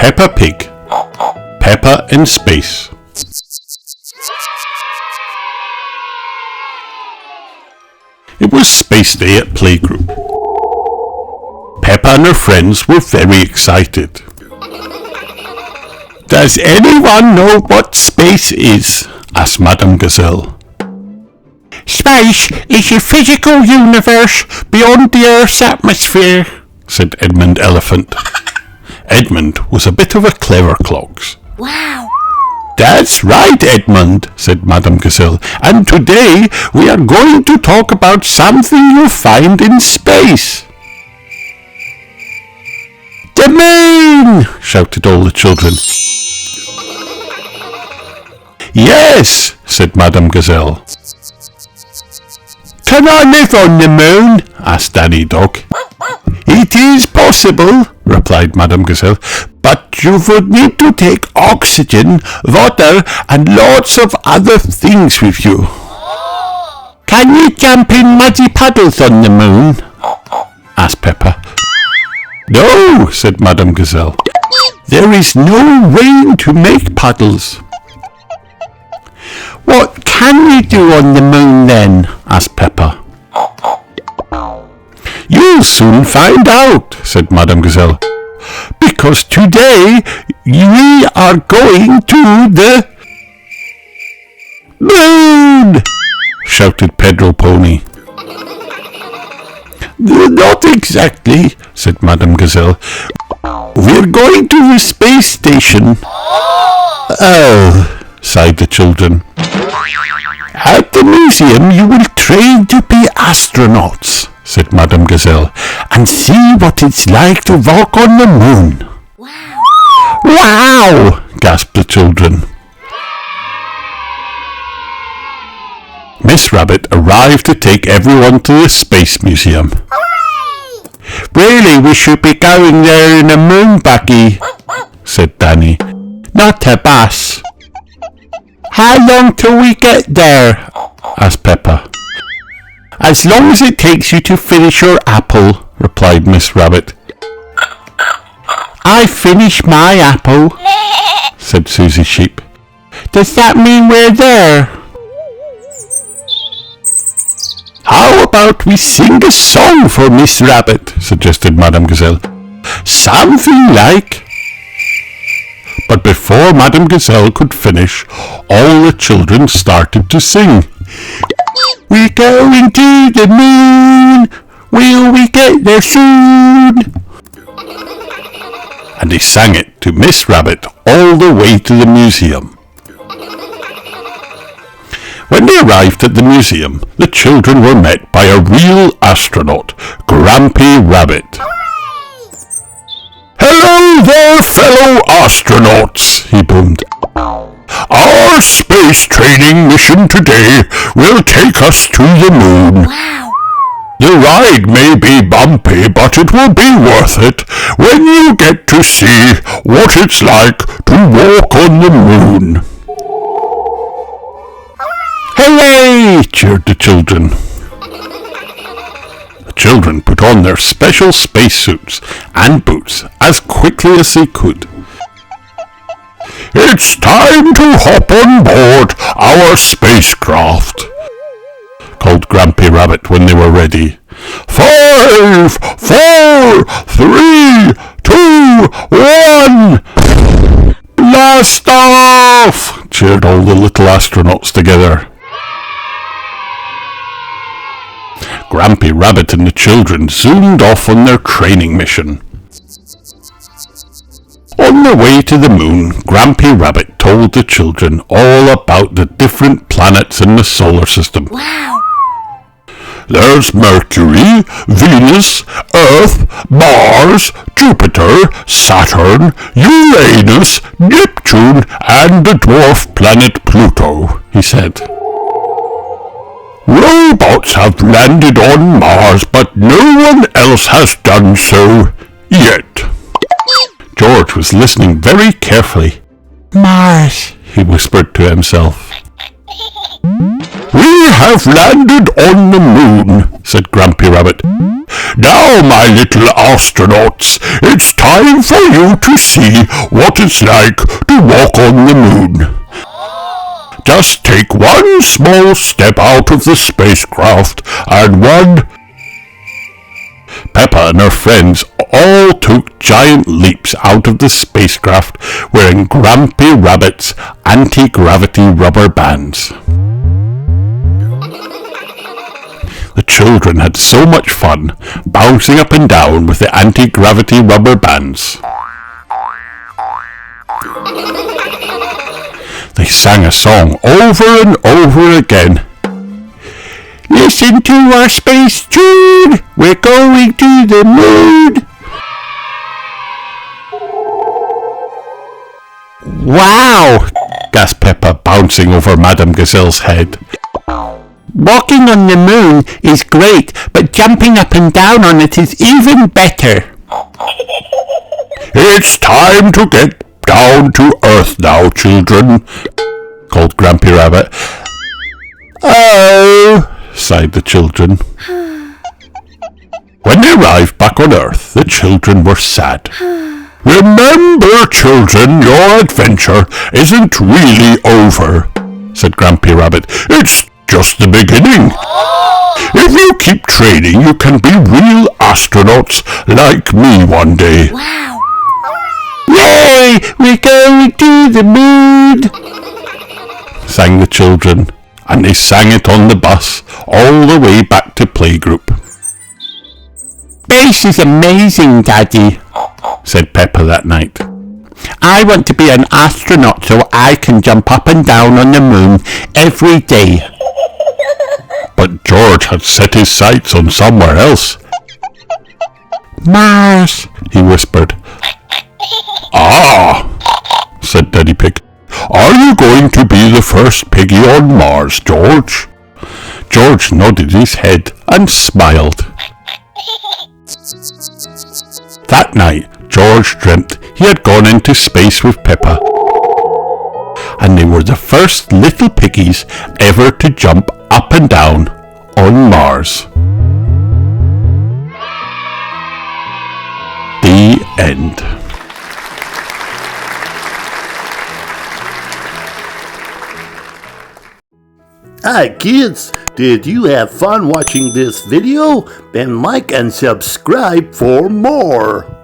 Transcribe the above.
Peppa Pig, Peppa in Space. It was Space Day at Playgroup. Peppa and her friends were very excited. Does anyone know what space is? Asked Madame Gazelle. Space is a physical universe beyond the Earth's atmosphere, said Edmund Elephant. Edmund was a bit of a clever clogs. Wow! That's right, Edmund, said Madame Gazelle, and today we are going to talk about something you'll find in space. The moon! Shouted all the children. Yes, said Madame Gazelle. Can I live on the moon? Asked Danny Dog. It is possible, replied Madame Gazelle, but you would need to take oxygen, water, and lots of other things with you. Can you jump in muddy puddles on the moon? Asked Peppa. No, said Madame Gazelle. There is no rain to make puddles. What can we do on the moon then? Asked Peppa. You'll soon find out, said Madame Gazelle, because today we are going to the moon, shouted Pedro Pony. Not exactly, said Madame Gazelle. We're going to the space station. Oh, sighed the children. At the museum you will train to be astronauts, said Madame Gazelle, and see what it's like to walk on the moon. Wow! Wow! Gasped the children. Miss Rabbit arrived to take everyone to the Space Museum. Hooray! Really, we should be going there in a moon buggy, said Danny, not a bus. How long till we get there? Asked Peppa. As long as it takes you to finish your apple, replied Miss Rabbit. I finished my apple, said Susie Sheep. Does that mean we're there? How about we sing a song for Miss Rabbit, suggested Madame Gazelle. Something like... But before Madame Gazelle could finish, all the children started to sing. We're going to the moon, will we get there soon? And they sang it to Miss Rabbit all the way to the museum. When they arrived at the museum, the children were met by a real astronaut, Grampy Rabbit. Hello there, fellow astronauts, he boomed. Our space training mission today will take us to the moon. Wow! The ride may be bumpy, but it will be worth it when you get to see what it's like to walk on the moon. Hooray! Cheered the children. The children put on their special spacesuits and boots as quickly as they could. It's time to hop on board our spacecraft, called Grampy Rabbit when they were ready. 5, 4, 3, 2, 1... Blast off! Cheered all the little astronauts together. Grampy Rabbit and the children zoomed off on their training mission. On the way to the moon, Grampy Rabbit told the children all about the different planets in the solar system. Wow! There's Mercury, Venus, Earth, Mars, Jupiter, Saturn, Uranus, Neptune, and the dwarf planet Pluto, he said. Robots have landed on Mars, but no one else has done so yet. George was listening very carefully. Mars, he whispered to himself. We have landed on the moon, said Grampy Rabbit. Now, my little astronauts, it's time for you to see what it's like to walk on the moon. Just take one small step out of the spacecraft and one... Peppa and her friends all took giant leaps out of the spacecraft wearing Grampy Rabbit's anti-gravity rubber bands. The children had so much fun bouncing up and down with the anti-gravity rubber bands. They sang a song over and over again. Listen to our space tune, we're going to the moon. Wow, gasped Peppa, bouncing over Madame Gazelle's head. Walking on the moon is great, but jumping up and down on it is even better. It's time to get down to earth now, children, called Grampy Rabbit. Oh, sighed the children. When they arrived back on Earth, the children were sad. Remember, children, your adventure isn't really over, said Grampy Rabbit. It's just the beginning. If you keep training, you can be real astronauts like me one day. Wow! Yay! We're going to the moon! Sang the children, and they sang it on the bus all the way back to playgroup. Space is amazing, Daddy, said Peppa that night. I want to be an astronaut so I can jump up and down on the moon every day. But George had set his sights on somewhere else. Mars, he whispered. Ah, said Daddy Pig. Are you going to be the first piggy on Mars, George? George nodded his head and smiled. That night, George dreamt he had gone into space with Peppa, and they were the first little piggies ever to jump up and down on Mars. The end. Hi kids, did you have fun watching this video? Then like and subscribe for more.